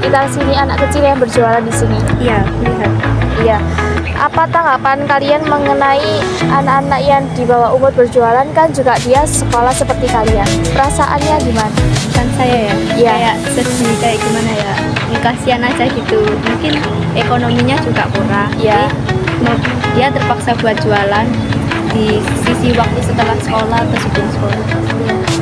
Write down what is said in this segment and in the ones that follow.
sekitar sini anak kecil yang berjualan di sini? Iya, lihat. Iya. Apa tanggapan kalian mengenai anak-anak yang di bawah umur berjualan kan juga dia sekolah seperti kalian? Perasaannya gimana? Kan saya ya, Iya. kayak sedih, kayak gimana ya, kasihan aja gitu. Mungkin ekonominya juga kurang. Iya. Jadi, dia terpaksa buat jualan di sisi waktu setelah sekolah atau sebelum sekolah.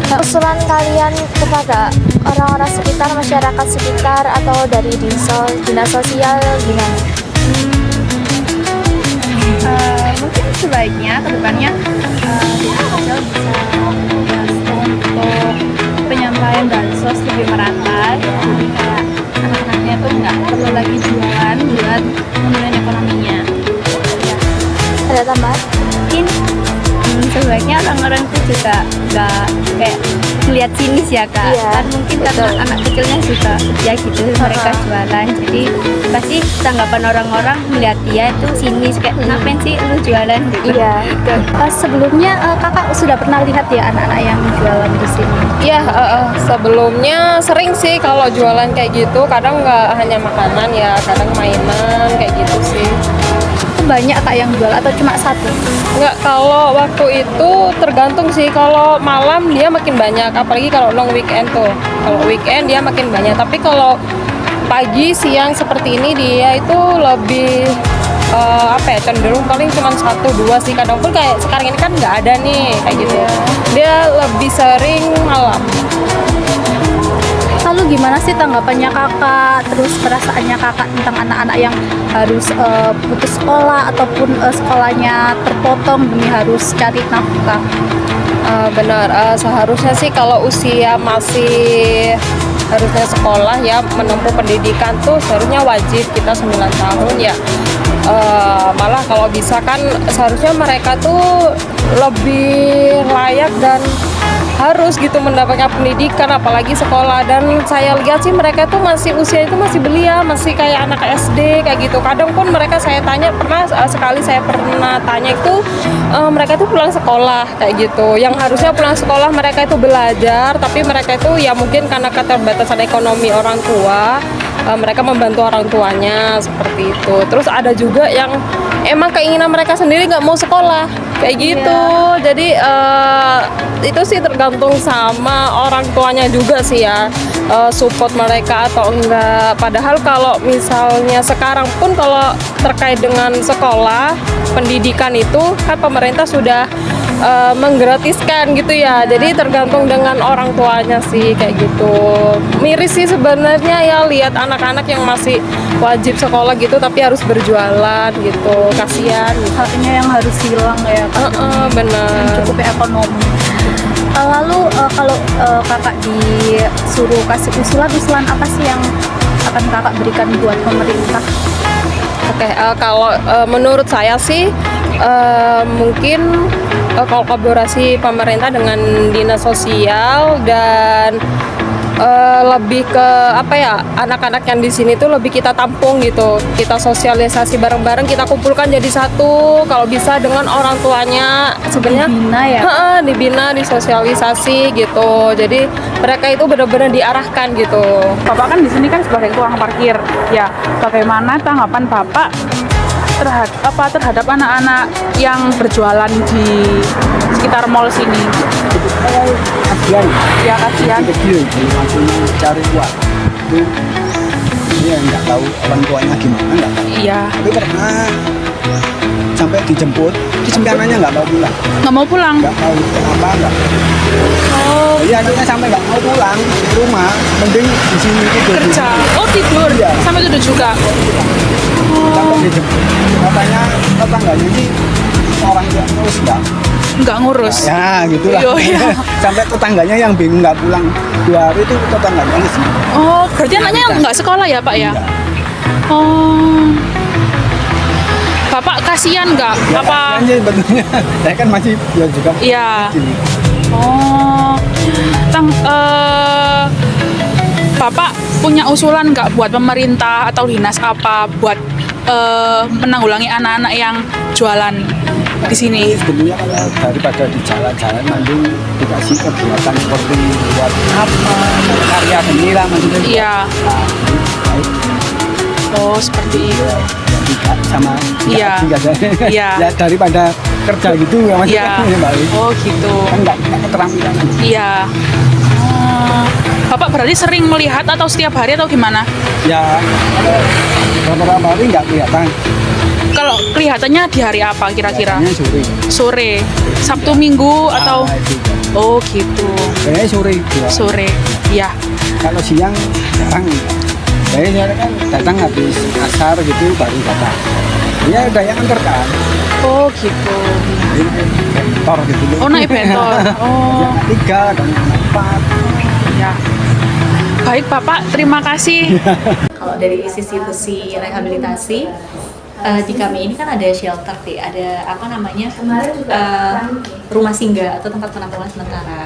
Nah, usulan kalian kepada orang-orang sekitar, masyarakat sekitar atau dari dinas sosial gimana? Mungkin sebaiknya kedepannya dinas sosial bisa untuk penyampaian bansos lebih merata, jadi kayak anak-anaknya tuh nggak perlu lagi jualan buat pemulihan ekonominya. Ya, Ada tambahan? mungkin sebaiknya orang-orang itu juga nggak kayak melihat sinis ya kak. Iya, Kan mungkin karena betul. anak kecilnya juga ya gitu mereka jualan, jadi pasti tanggapan orang-orang melihat dia itu sinis kayak ngapain sih lu jualan gitu. Iya, betul. Sebelumnya kakak sudah pernah lihat ya anak-anak yang jualan di sini? Iya, sebelumnya sering sih kalau jualan kayak gitu. Kadang nggak hanya makanan ya, kadang mainan kayak gitu sih. Banyak kak yang jual atau cuma satu? Nggak, kalau waktu itu tergantung sih. Kalau malam dia makin banyak, apalagi kalau long weekend tuh. Kalau weekend dia makin banyak. Tapi kalau pagi, siang seperti ini dia itu lebih cenderung paling cuma 1-2 sih. Kadang pun kayak sekarang ini kan nggak ada nih kayak gitu. Dia lebih sering malam. Lalu gimana sih tanggapannya kakak, terus perasaannya kakak tentang anak-anak yang harus putus sekolah ataupun sekolahnya terpotong demi harus cari nafkah? Benar, seharusnya sih kalau usia masih harusnya sekolah ya, menempuh pendidikan tuh seharusnya wajib kita 9 tahun ya. Malah kalau bisa kan seharusnya mereka tuh lebih layak dan harus gitu mendapatkan pendidikan, apalagi sekolah. Dan saya lihat sih mereka tuh masih usia itu masih belia, masih kayak anak SD kayak gitu. Kadang pun mereka saya tanya, sekali saya pernah tanya itu mereka tuh pulang sekolah kayak gitu, yang harusnya pulang sekolah mereka itu belajar, tapi mereka itu ya mungkin karena keterbatasan ekonomi orang tua, mereka membantu orang tuanya seperti itu. Terus ada juga yang emang keinginan mereka sendiri nggak mau sekolah kayak gitu. Jadi itu sih tergantung sama orang tuanya juga sih ya, support mereka atau enggak. Padahal kalau misalnya sekarang pun kalau terkait dengan sekolah pendidikan itu kan pemerintah sudah menggratiskan gitu ya. Jadi tergantung dengan orang tuanya sih kayak gitu. Miris sih sebenarnya ya lihat anak-anak yang masih wajib sekolah gitu tapi harus berjualan gitu. Kasihan gitu. Haknya yang harus hilang ya kak, Benar. cukup ekonomi. Lalu kalau kakak disuruh kasih usulan apa sih yang akan kakak berikan buat pemerintah? Oke, kalau menurut saya sih mungkin kolaborasi pemerintah dengan dinas sosial dan lebih ke anak-anak yang di sini tuh lebih kita tampung gitu, kita sosialisasi bareng-bareng, kita kumpulkan jadi satu. Kalau bisa dengan orang tuanya sebenarnya Dibina ya? dibina, disosialisasi gitu. Jadi mereka itu benar-benar diarahkan gitu. Bapak kan di sini kan sebagai tukang parkir. Ya, bagaimana tanggapan Bapak terhadap anak-anak yang berjualan di sekitar mall sini? Kasihan Ya kasihan. kecil langsung cari uang itu dia nggak tahu orang tuanya gimana, nggak tahu. Iya. Tapi pernah sampai dijemput tapi anaknya nggak mau pulang, Nggak mau pulang. nggak tahu kenapa, nggak Oh, jadi anaknya sampai nggak mau pulang di rumah, mending di sini tidur di kerja. sini. Oh tidur. Iya. Sampai tidur juga. Sampai dijemput katanya tetangganya ini orang yang terus Nggak ngurus. ya gitulah. Iya. Sampai tetangganya yang bingung nggak pulang 2 hari itu tetangganya di sini. Oh, berarti anaknya nggak sekolah ya Pak ya? Iya. Oh. Bapak kasihan nggak? Ya, Apa? kasihan sih sebetulnya. Saya kan masih ya juga Iya. sini. Oh. Bapak punya usulan nggak buat pemerintah atau dinas apa buat menanggulangi anak-anak yang jualan? di sini? Sebenarnya kalau daripada di jalan-jalan mending dikasih kegiatan seperti buat apa karya seni lah maksudnya. Iya. Nah, baik. Oh, seperti itu. Ya, tidak sama Iya. tidak ada. Iya. Ya daripada kerja gitu ya maksudnya. Iya. Baik. Oh, gitu. Kan nggak keterampilan. Iya. Oh. Bapak berarti sering melihat atau setiap hari atau gimana? Ya kalau beberapa hari nggak kelihatan. Kalau kelihatannya di hari apa kira-kira? Biasanya sore. Sore, Sabtu, Minggu atau? Ah, itu. Oh, gitu. Kayaknya sore. Ya. Sore. Iya. Kalau siang jarang. Saya kan datang habis asar gitu baru datang. Ya udah yang antarkan. Oh, gitu. Bentor gitu. Oh, naik bentor. Oh, Ya, 3 dan 4. ya. Baik, Bapak. Terima kasih. Kalau dari institusi rehabilitasi di kami ini kan ada shelter deh, ada apa namanya rumah singgah atau tempat penampungan sementara.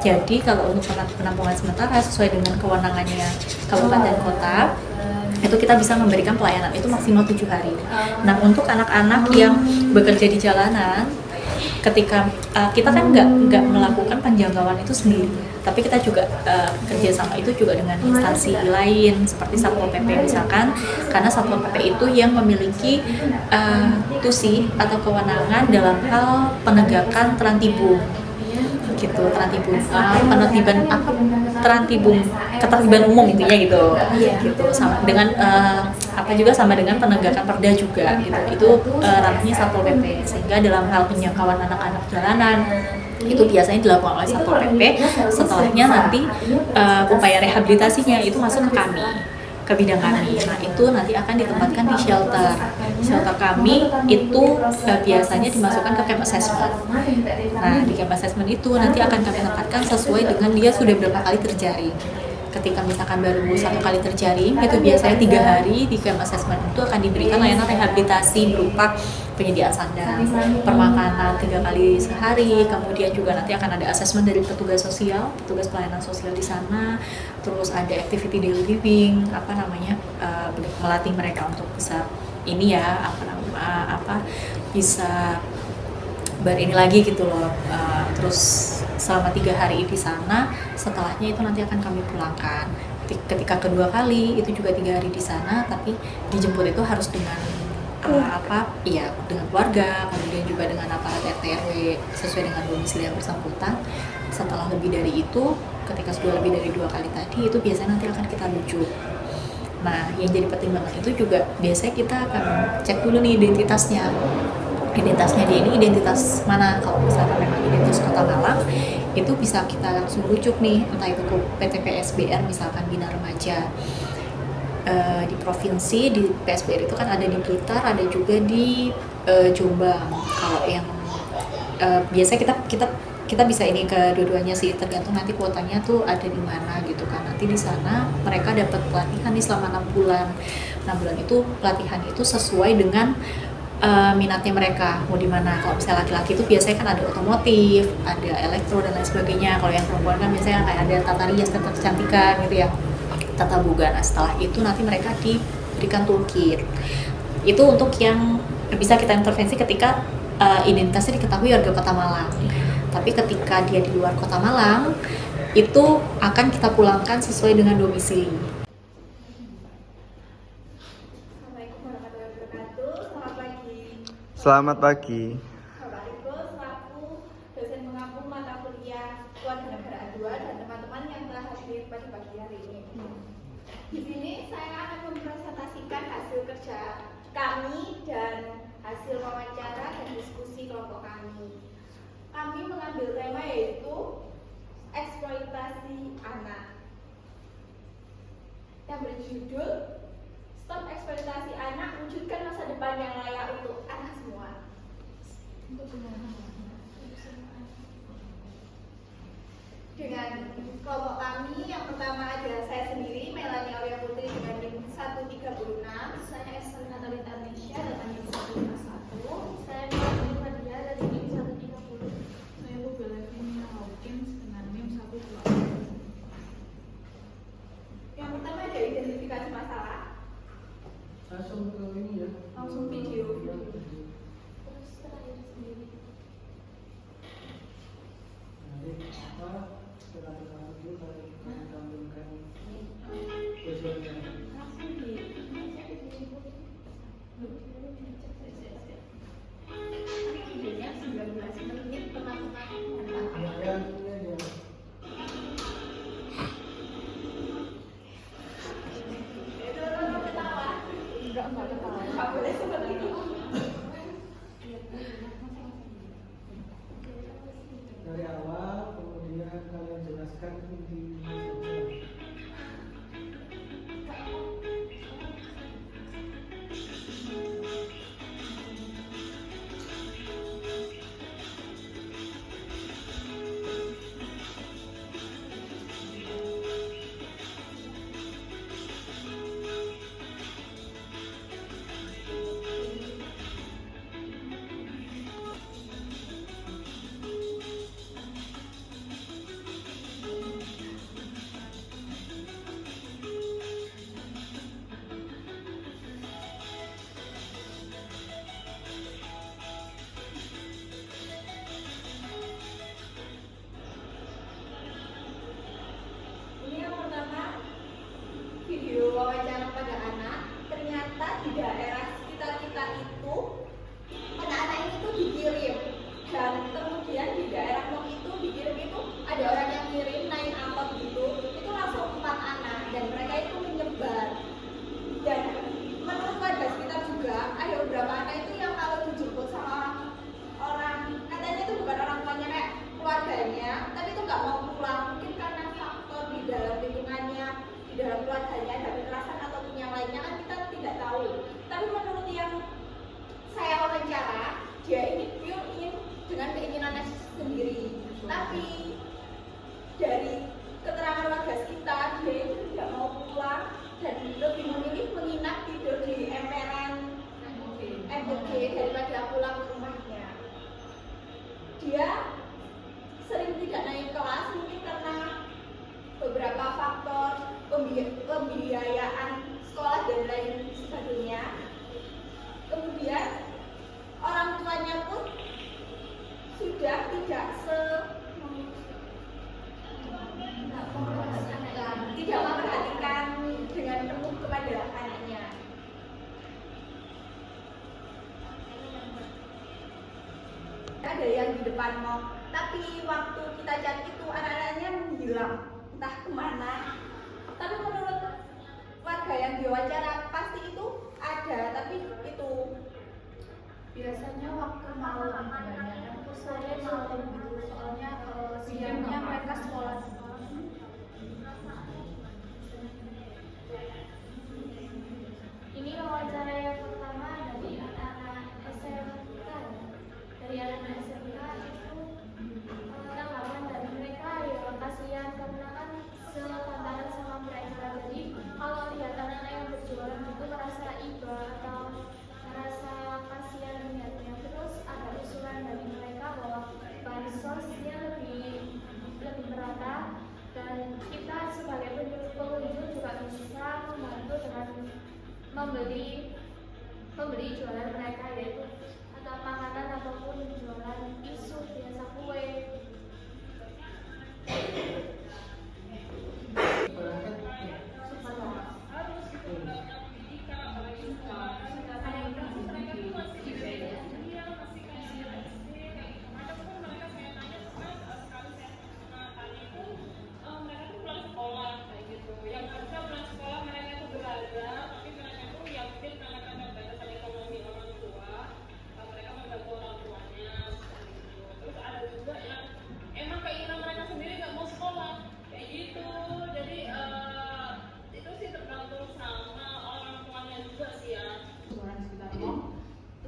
Jadi kalau untuk tempat penampungan sementara sesuai dengan kewenangannya kabupaten kota itu kita bisa memberikan pelayanan itu maksimal 7 hari. Nah untuk anak-anak yang bekerja di jalanan ketika kita kan nggak melakukan penjangkauan itu sendiri, tapi kita juga kerjasama itu juga dengan instansi lain seperti Satpol PP misalkan, karena Satpol PP itu yang memiliki tusi atau kewenangan dalam hal penegakan terantibung gitu, terantibung penertiban apa terantibung ketertiban umum intinya gitu gitu sama dengan apa juga sama dengan penegakan perda juga gitu, itu ranahnya Satpol PP, sehingga dalam hal penjangkauan anak-anak jalanan itu biasanya dilakukan oleh Satpol PP. Setelahnya nanti upaya rehabilitasinya itu masuk ke kami, ke bidang kami. Nah itu nanti akan ditempatkan di shelter. Shelter kami itu biasanya dimasukkan ke camp assessment. Nah di camp assessment itu nanti akan kami tempatkan sesuai dengan dia sudah berapa kali terjaring. Ketika misalkan baru 1 kali terjaring, itu biasanya 3 hari di camp assessment itu akan diberikan layanan rehabilitasi berupa penyediaan sandang, permakanan 3 kali sehari, kemudian juga nanti akan ada asesmen dari petugas sosial, petugas pelayanan sosial di sana, terus ada activity daily living, apa namanya, melatih mereka untuk bisa ini ya, bisa berini lagi gitu loh, terus selama 3 hari di sana, setelahnya itu nanti akan kami pulangkan. Ketika kedua kali itu juga 3 hari di sana, tapi dijemput itu harus dengan dengan keluarga, kemudian juga dengan aparat RT RW sesuai dengan domisili yang bersangkutan. Setelah lebih dari itu, ketika sudah lebih dari 2 kali tadi, itu biasanya nanti akan kita rujuk. Nah, yang jadi pertimbangan itu juga biasanya kita akan cek dulu nih identitasnya dia ini identitas mana. Kalau misalnya memang identitas Kota Malang, itu bisa kita langsung rujuk nih, entah itu ke PT PSBR misalkan Bina Remaja di provinsi, di PSBR itu kan ada di Blitar, ada juga di Jombang. Kalau yang biasanya kita bisa ini ke dua-duanya sih, tergantung nanti kuotanya tuh ada di mana gitu kan. Nanti di sana mereka dapat pelatihan nih selama 6 bulan. 6 bulan itu pelatihan itu sesuai dengan minatnya mereka mau di mana. Kalau misalnya laki-laki itu biasanya kan ada otomotif, ada elektro dan lain sebagainya. Kalau yang perempuan kan biasanya kayak ada tata rias, tata kecantikan gitu ya, tata boga. Nah setelah itu nanti mereka diberikan toolkit. Itu untuk yang bisa kita intervensi ketika identitasnya diketahui warga Kota Malang. Tapi ketika dia di luar Kota Malang, itu akan kita pulangkan sesuai dengan domisili. Selamat pagi. Bapak Ibu selaku dosen pengampu mata kuliah Kewarganegaraan 2 dan teman-teman yang telah hadir pada pagi hari ini. Di sini saya akan mempresentasikan hasil kerja kami dan hasil wawancara dan diskusi kelompok kami. Kami mengambil tema yaitu eksploitasi anak yang berjudul Stop Eksploitasi Anak, Wujudkan Masa Depan yang Layak untuk Anak Semua. Dengan kelompok kami, yang pertama adalah saya sendiri, Melanie Aurea Putri dengan NIM 136. Saya Esther Natalita Indonesia dengan NIM 151. Saya Melanie Fadia dari NIM 130. Saya Bubela Kimia Hawkins dengan NIM 120. Yang pertama ada identifikasi masalah. Langsung video. Terus terakhir Ini yang pertama, video wawancara pada anak. Ternyata di daerah sekitar kita itu anak-anak ini tuh dikirim, dan kemudian di daerah Mong itu dikirim itu ada orang yang kirim naik angkot gitu, itu langsung 4 anak dan mereka itu menyebar. Dan menurut warga sekitar juga ada beberapa anak itu yang kalau dijemput sama orang katanya itu bukan orang tuanya kayak keluarganya, tapi itu nggak mau pulang, mungkin karena faktor di dalam lingkungannya, di dalam keluarganya ada kekerasan ataupun yang lainnya kan kita tidak tahu. Tapi menurut yang saya wawancara, dia ini pure ingin dengan keinginannya sendiri. Tapi dari keterangan warga sekitar, dia itu tidak mau pulang dan lebih memilih menginap tidur di emperan MBG daripada pulang ke rumahnya. Dia sering tidak naik kelas mungkin karena beberapa faktor pembiayaan sekolah dan lain sebagainya. Kemudian orang tuanya pun sudah tidak tidak memperhatikan dengan penuh kepada anaknya. Ada yang di depan Mong, tapi waktu kita cari itu anak-anaknya menghilang entah kemana. Tapi menurut warga yang diwawancara pasti itu ada, tapi itu biasanya waktu malam banyak sore malam gitu, soalnya siangnya mereka sekolah. Ini wawancara yang pertama dari anak SMK. Dari anak SMK itu tanggapan dari mereka ya kasihan karena kan sepantaran sama mereka. Jadi kalau lihat anak-anak yang berjualan itu merasa iba atau merasa kasihan melihatnya. Terus ada usulan dari mereka bahwa bansosnya lebih merata dan kita sebagai pengunjung juga bisa membantu dengan membeli jualan mereka, yaitu atau makanan ataupun jualan isu biasa kue.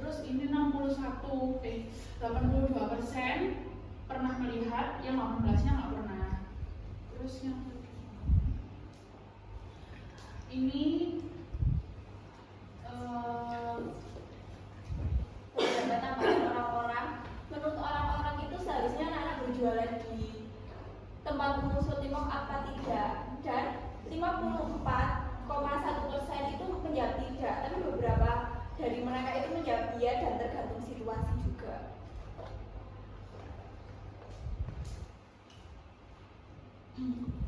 Terus ini 82% pernah melihat, yang 18-nya nggak pernah. Terus yang ini orang-orang, menurut orang-orang itu seharusnya anak-anak berjualan di tempat pengusul Timok apa tidak, dan 54,1% itu menjawab tidak, tapi beberapa dari mereka itu menjawab iya dan tergantung situasi juga.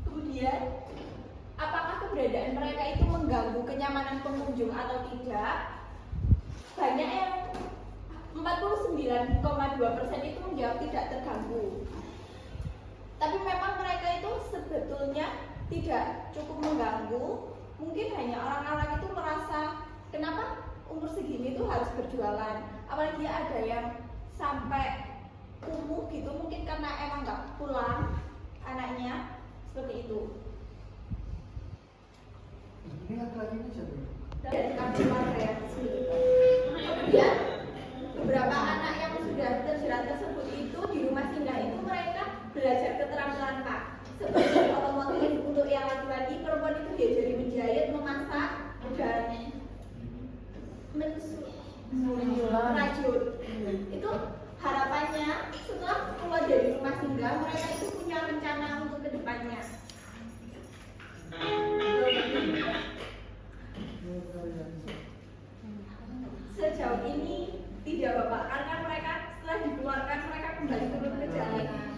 Kemudian, apakah keberadaan mereka itu mengganggu kenyamanan pengunjung atau tidak? Banyak yang 49,2% itu menjawab tidak terganggu. Tapi memang mereka itu sebetulnya tidak cukup mengganggu. Mungkin hanya orang-orang itu merasa kenapa umur segini tuh harus berjualan. Apalagi ada yang sampai kumuh gitu, mungkin karena emang nggak pulang anaknya. itu. Ini laki-lakinya siapa? Dari kampung warga yang kesulitan. Kemudian beberapa anak yang sudah terjerat tersebut itu di rumah singgah itu mereka belajar keterampilan Pak. Seperti otomotif untuk yang laki-laki, perempuan itu diajari menjahit, memasak, dan merajut. Itu harapannya setelah keluar dari rumah singgah mereka itu punya rencana untuk kedepannya. Sejauh ini tidak Bapak, karena mereka setelah dikeluarkan mereka kembali turun ke jalanan.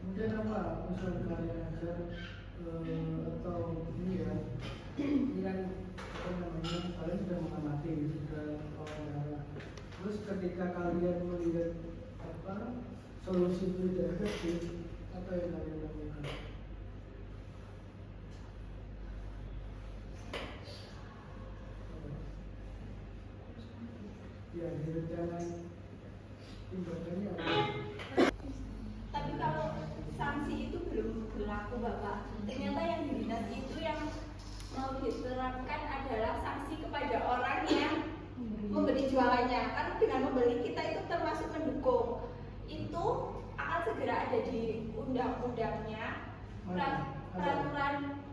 Mungkin apa usul kalian aja atau ini ya, ini kan apa namanya, kalian sudah mengamati, sudah wawancara. Terus ketika kalian melihat apa solusi itu tidak efektif, apa yang kalian lakukan? Ya, direncanakan tindakannya apa? Tapi kalau sanksi itu belum berlaku Bapak. Ternyata yang di dinas itu yang mau diterapkan adalah sanksi kepada orang yang membeli jualannya. Karena dengan membeli kita itu termasuk mendukung. Itu akan segera ada di undang-undangnya, peraturan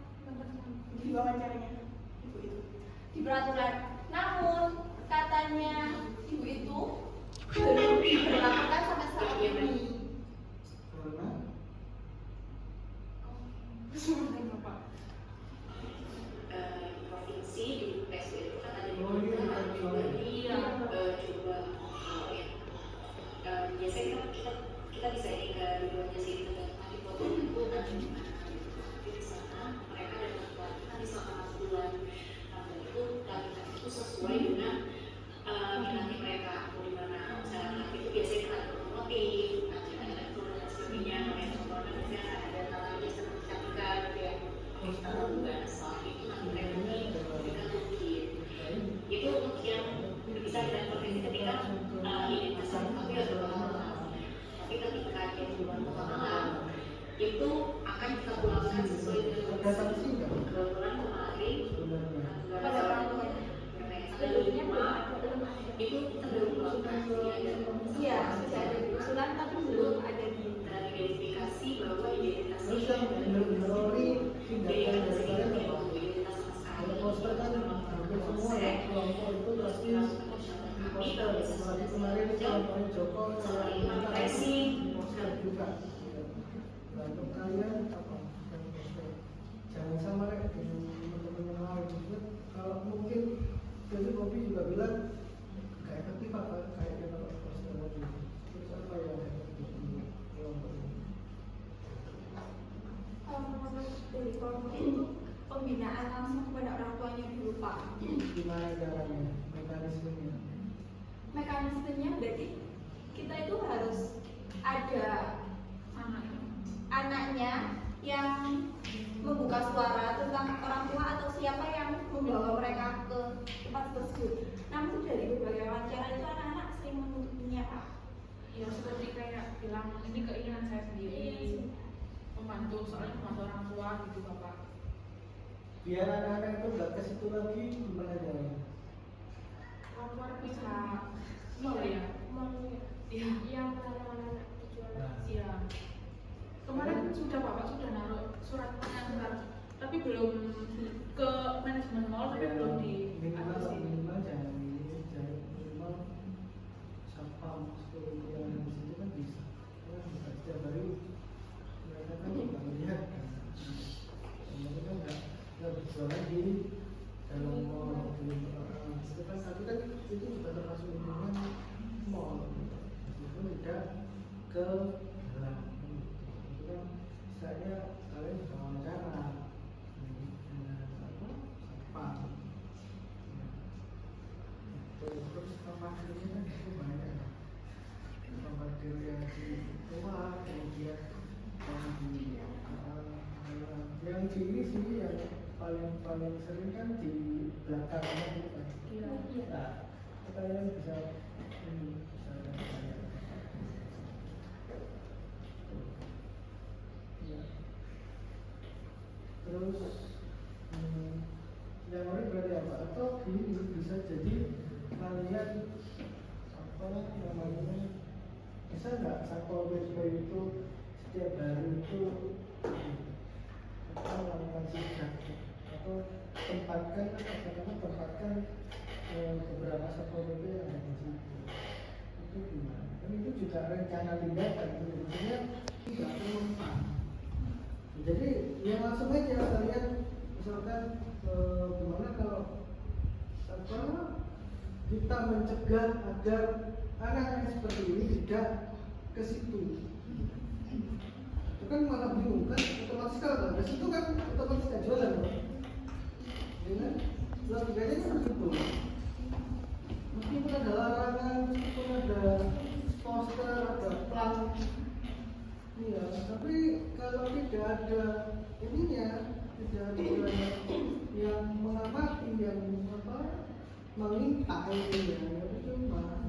di wawancaranya ibu itu di peraturan. Namun katanya ibu itu belum diberlakukan sampai saat ini. Provinsi di PSBB itu kan ada coba biasanya kita bisa ini ke dua-duanya sih, nanti program itu di sana mereka ada pelatihan di selama 6 bulan. Dan itu pelatihan itu sesuai dengan nanti mereka mau di mana. Misalnya itu biasanya ada otomotif, ada elektronik dan sebagainya. Namanya contohnya misalnya ada namanya sertifikat gitu ya. Kalau bukan salah itu nanti mereka memberikan mungkin itu untuk yang bisa kita provinsi ketika identitas tapi ada masalah. Tapi ketika dia di luar kota Malang itu akan kita pulangkan sesuai dengan peraturan kemarin pada orang tua sebelumnya itu kita belum melakukan Iya, sudah ada di usulan tapi belum ada di identifikasi bahwa identitas ini tindakan dari kalian apa? Kalau poster kan hampir semua ya, kelompok itu pasti poster. Apalagi kemarin kelompoknya Joko, poster juga. Nah, untuk kalian apa? Jangan sama kayak dengan teman-teman yang lain. Kalau mungkin jadi Bobi juga bilang kayak efektif apa kayaknya kalau poster tadi. Terus apa yang efektif untuk kelompok ini? dari kelompok itu pembinaan langsung kepada orang tuanya dulu Pak. Gimana caranya, mekanismenya? Mekanismenya berarti kita itu harus ada anaknya yang membuka suara tentang orang tua atau siapa yang membawa mereka ke tempat tersebut. Namun dari berbagai wawancara itu anak-anak sering menutupinya Pak. Ya seperti kayak bilang ini keinginan saya sendiri, membantu soalnya membantu orang tua gitu Bapak. Biar anak-anak itu nggak ke situ lagi, gimana caranya? Orang tua bisa nol ya. Iya. Yang anak-anak dijual. Iya. Kemarin sudah Bapak sudah naruh surat pengantar, tapi belum ke manajemen mall, tapi belum di minimal atas jangan minimal satpam yang di situ kan bisa. Bisa setiap hari mereka kan juga melihat kan. Mereka nggak berjualan di dalam mall itu kan, tapi kan itu juga termasuk lingkungan mall. Meskipun tidak ke dalam. Kan misalnya kalian bisa wawancara dengan apa terus parkirnya kan itu banyak parkir yang di rumah kemudian yang di ini sih yang paling sering kan di belakangnya itu kan nah kalian bisa terus yang menarik berarti apa? Atau ini bisa jadi kalian apa namanya, bisa nggak Satpol PP itu setiap hari itu apa melakukan sidak atau tempatkan beberapa Satpol PP yang ada di situ, itu gimana? Dan itu juga rencana tindakan, maksudnya tidak terlupa. Jadi yang langsung aja kalian misalkan gimana kalau apa kita mencegah agar anak-anak seperti ini tidak ke situ. Itu kan malah bingung kan, otomatis kalau nggak ke situ kan otomatis nggak jualan kan? Ya kan? Logikanya kan begitu. Meskipun ada larangan, meskipun ada poster, ada plang, iya, tapi kalau tidak ada ininya, tidak ada yang mengamati, yang apa, mengintai ini ya, itu cuma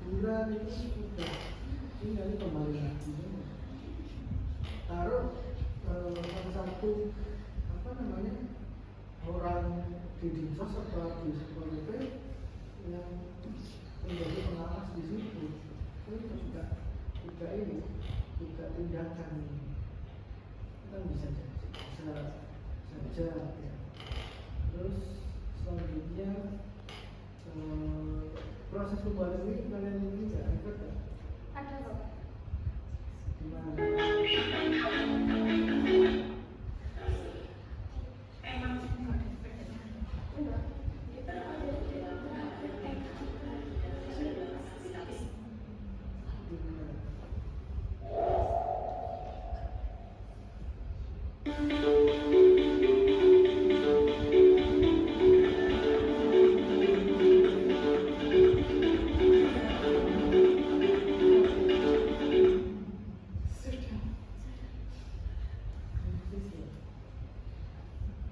bulan itu sudah tinggal kembali lagi. Taruh salah satu apa namanya orang di dinsos atau di Satpol PP yang menjadi pengawas di situ, itu juga ini juga tindakan kan bisa saja ya. Terus selanjutnya proses pembuatan ini kalian ini nggak ribet ya? Ada kok. Gimana?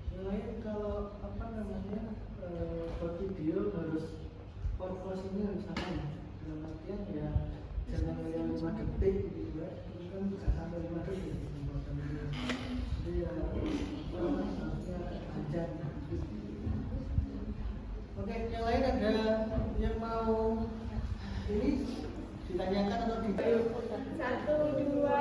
Selain kalau apa namanya buat video harus proporsinya harus sama ya. Dalam artian ya jangan yang 5 detik gitu ya, itu kan bisa sampai 5 detik pembuatan video. Jadi ya apa harusnya aja. Oke, yang lain ada yang mau ini ditanyakan atau di 1, 2,